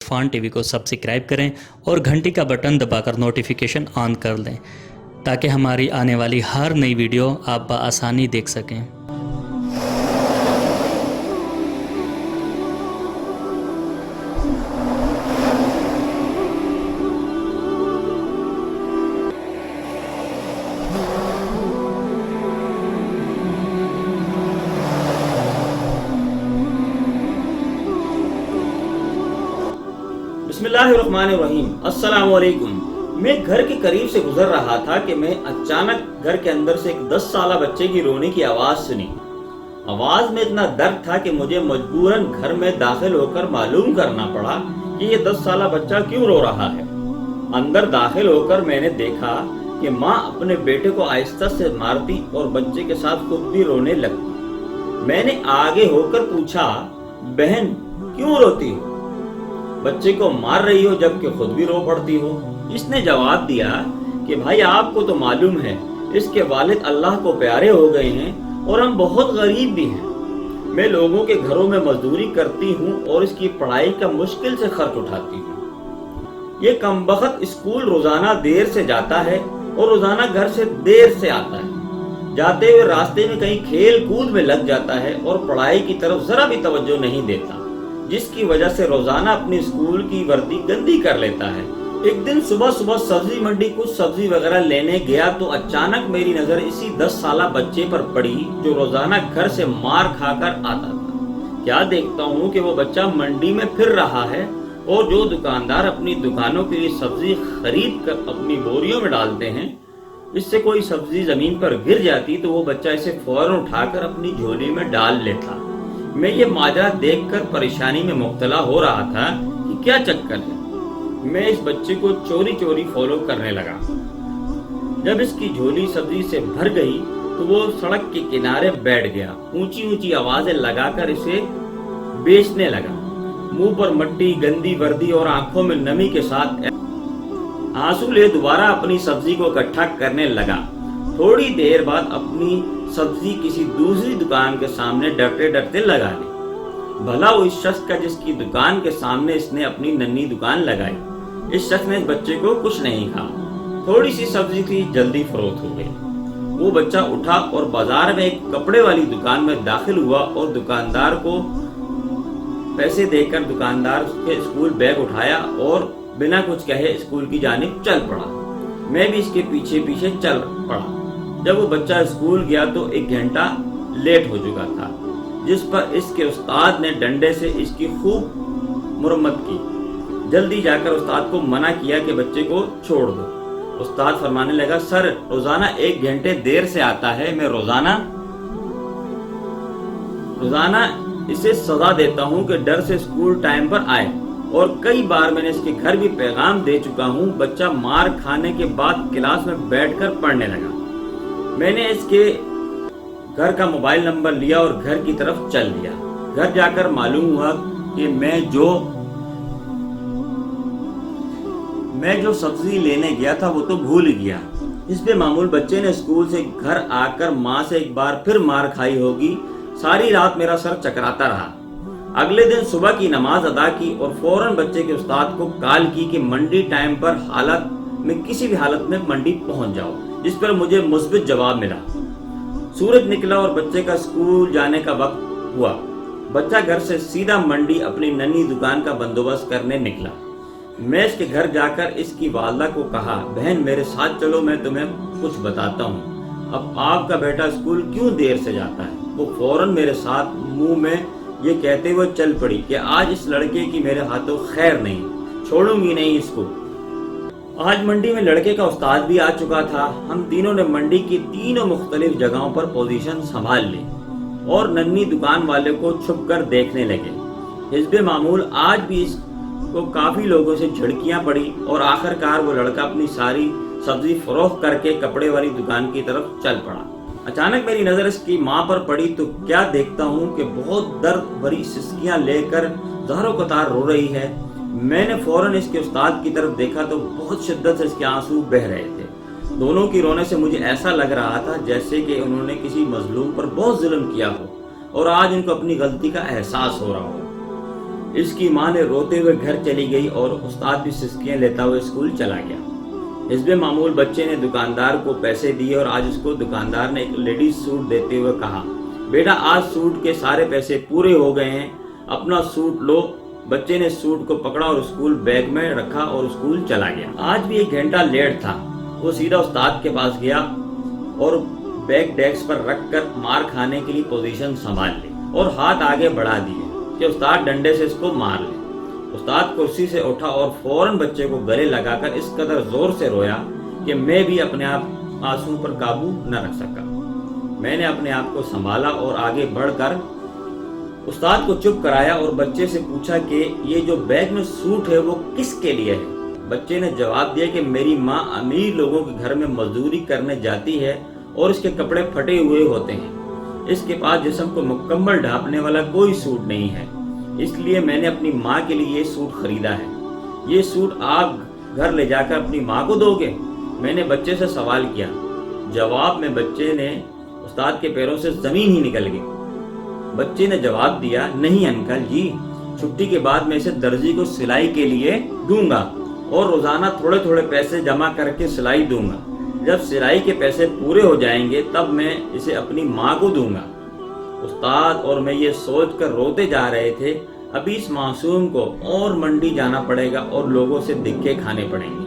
Irfan TV को subscribe करें और घंटी का बटन दबाकर नोटिफिकेशन ऑन कर लें ताकि हमारी आने वाली हर नई वीडियो आप बआसानी देख सकें। बिस्मिल्लाहिर्रहमानिर्रहीम। अस्सलाम वालेकुम। मैं घर के करीब से गुजर रहा था कि मैं अचानक घर के अंदर से एक 10 साल बच्चे की रोने की आवाज सुनी। आवाज में इतना दर्द था कि मुझे मजबूरन घर में दाखिल होकर मालूम करना पड़ा कि ये 10 साल बच्चा क्यों रो रहा है। अंदर दाखिल होकर मैंने देखा कि माँ अपने बेटे को आहिस्ता से मारती और बच्चे के साथ खुद भी रोने लगती। मैंने आगे होकर पूछा, बहन क्यों रोती हो? बच्चे को मार रही हो जबकि खुद भी रो पड़ती हो। इसने जवाब दिया कि भाई आपको तो मालूम है इसके वालिद अल्लाह को प्यारे हो गए हैं और हम बहुत गरीब भी हैं। मैं लोगों के घरों में मजदूरी करती हूँ और इसकी पढ़ाई का मुश्किल से खर्च उठाती हूँ। ये कमबख्त स्कूल रोजाना देर से जाता है और रोजाना घर से देर से आता है। जाते हुए रास्ते में कहीं खेल कूद में लग जाता है और पढ़ाई की तरफ जरा भी तवज्जो नहीं देता, जिसकी वजह से रोजाना अपनी स्कूल की वर्दी गंदी कर लेता है। एक दिन सुबह सुबह सब्जी मंडी कुछ सब्जी वगैरह लेने गया तो अचानक मेरी नजर इसी 10 साल बच्चे पर पड़ी जो रोजाना घर से मार खाकर आता था। क्या देखता हूँ कि वो बच्चा मंडी में फिर रहा है और जो दुकानदार अपनी दुकानों के लिए सब्जी खरीद कर अपनी बोरियों में डालते हैं, इससे कोई सब्जी जमीन पर गिर जाती तो वो बच्चा इसे फौरन उठाकर अपनी झोली में डाल लेता। मैं ये माजरा देखकर परेशानी में मुब्तला हो रहा था कि क्या चक्कर है। मैं इस बच्चे को चोरी चोरी फॉलो करने लगा। जब इसकी झोली सब्जी से भर गई तो वो सड़क के किनारे बैठ गया, ऊंची ऊंची आवाजें लगाकर इसे बेचने लगा। मुंह पर मट्टी, गंदी वर्दी और आंखों में नमी के साथ आंसू ले दोबारा अपनी सब्जी को इकट्ठा करने लगा। थोड़ी देर बाद अपनी सब्जी किसी दूसरी दुकान के सामने डरते डरते लगा ली। भला वो इस शख्स का जिसकी दुकान के सामने इसने अपनी नन्ही दुकान लगाई। इस शख्स ने इस बच्चे को कुछ नहीं कहा। थोड़ी सी सब्जी थी, जल्दी फरोख्त हो गई। वो बच्चा उठा और बाजार में एक कपड़े वाली दुकान में दाखिल हुआ और दुकानदार को पैसे देकर दुकानदार के स्कूल बैग उठाया और बिना कुछ कहे स्कूल की जानिब चल पड़ा। मैं भी इसके पीछे पीछे चल पड़ा। जब वो बच्चा स्कूल गया तो 1 घंटा लेट हो चुका था, जिस पर इसके उस्ताद ने डंडे से इसकी खूब मुरम्मत की। जल्दी जाकर उस्ताद को मना किया कि बच्चे को छोड़ दो। उस्ताद फरमाने लगा, सर रोजाना 1 घंटे देर से आता है, मैं रोजाना इसे सजा देता हूँ कि डर से स्कूल टाइम पर आए और कई बार मैंने इसके घर भी पैगाम दे चुका हूँ। बच्चा मार खाने के बाद क्लास में बैठकर पढ़ने लगा। मैंने इसके घर का मोबाइल नंबर लिया और घर की तरफ चल दिया। घर जाकर मालूम हुआ कि मैं जो सब्जी लेने गया था वो तो भूल ही गया। इस पे मामूल बच्चे ने स्कूल से घर आकर माँ से एक बार फिर मार खाई होगी। सारी रात मेरा सर चकराता रहा। अगले दिन सुबह की नमाज अदा की और फौरन बच्चे के उस्ताद को कॉल की कि मंडी टाइम पर किसी भी हालत में मंडी पहुंच जाओ, जिस पर मुझे मुस्बित जवाब मिला। सूरज निकला और बच्चे का स्कूल जाने का वक्त हुआ। बच्चा घर से सीधा मंडी अपनी नन्ही दुकान का बंदोबस्त करने निकला। मैं इसके घर जाकर इसकी वालदा को कहा, बहन मेरे साथ चलो, मैं तुम्हें कुछ बताता हूँ। अब आपका बेटा स्कूल क्यों देर से जाता है? वो फौरन मेरे साथ मुंह में ये कहते हुए चल पड़ी कि आज इस लड़के की मेरे हाथों खैर नहीं, छोड़ूंगी नहीं इसको। आज मंडी में लड़के का उस्ताद भी आ चुका था। हम तीनों ने मंडी की 3 मुख्तलिफ जगहों पर पोजीशन संभाल ली और नन्ही दुकान वाले को छुप कर देखने लगे। हिस्बे मामूल आज भी इसको काफी लोगों से झड़कियां पड़ी और आखिरकार वो लड़का अपनी सारी सब्जी फरोख्त करके कपड़े वाली दुकान की तरफ चल पड़ा। अचानक मेरी नजर इसकी माँ पर पड़ी तो क्या देखता हूँ कि बहुत दर्द भरी सिसकियां लेकर ज़ारो कतार रो रही है। मैंने फौरन इसके उस्ताद की तरफ देखा तो बहुत शिद्दत से इसके आंसू बह रहे थे। दोनों की रोने से मुझे ऐसा लग रहा था जैसे कि उन्होंने किसी मजलूम पर बहुत जुल्म किया हो और आज उनको अपनी गलती का एहसास हो रहा हो। اس کی ماں نے روتے ہوئے گھر چلی گئی اور استاد بھی سسکیاں لیتا ہوئے اسکول چلا گیا۔ حسب معمول بچے نے دکاندار کو پیسے دیے اور آج اس کو دکاندار نے ایک لیڈیز سوٹ دیتے ہوئے کہا، بیٹا آج سوٹ کے سارے پیسے پورے ہو گئے ہیں، اپنا سوٹ لو۔ بچے نے سوٹ کو پکڑا اور اسکول بیگ میں رکھا اور اسکول چلا گیا۔ آج بھی 1 گھنٹہ لیٹ تھا۔ وہ سیدھا استاد کے پاس گیا اور بیگ ڈیسک پر رکھ کر مار کھانے کے لیے پوزیشن سنبھال لی اور ہاتھ آگے بڑھا دیے کہ استاد ڈنڈے سے اس کو مار لے۔ استاد کرسی سے اٹھا اور فوراً بچے کو گلے لگا کر اس قدر زور سے رویا کہ میں بھی اپنے آپ آنسو پر قابو نہ رکھ سکا۔ میں نے اپنے آپ کو سنبھالا اور آگے بڑھ کر استاد کو چپ کرایا اور بچے سے پوچھا کہ یہ جو بیگ میں سوٹ ہے وہ کس کے لیے ہے؟ بچے نے جواب دیا کہ میری ماں امیر لوگوں کے گھر میں مزدوری کرنے جاتی ہے اور اس کے کپڑے پھٹے ہوئے ہوتے ہیں، اس کے پاس جسم کو مکمل ڈھانپنے والا کوئی سوٹ نہیں ہے، اس لیے میں نے اپنی ماں کے لیے یہ سوٹ خریدا ہے۔ یہ سوٹ آپ گھر لے جا کر اپنی ماں کو دو گے؟ میں نے بچے سے سوال کیا۔ جواب میں بچے نے استاد کے پیروں سے زمین ہی نکل گئی۔ بچے نے جواب دیا، نہیں انکل جی، چھٹی کے بعد میں اسے درزی کو سلائی کے لیے دوں گا اور روزانہ تھوڑے تھوڑے پیسے جمع کر کے سلائی دوں گا۔ جب سلائی کے پیسے پورے ہو جائیں گے تب میں اسے اپنی ماں کو دوں گا۔ استاد اور میں یہ سوچ کر روتے جا رہے تھے، ابھی اس معصوم کو اور منڈی جانا پڑے گا اور لوگوں سے دھکے کھانے پڑیں گے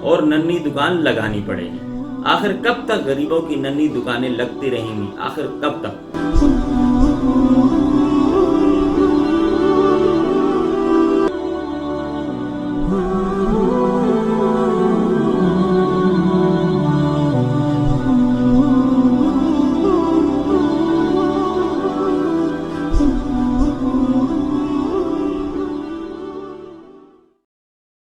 اور ننھی دکان لگانی پڑے گی۔ آخر کب تک غریبوں کی ننھی دکانیں لگتی رہیں گی؟ آخر کب تک؟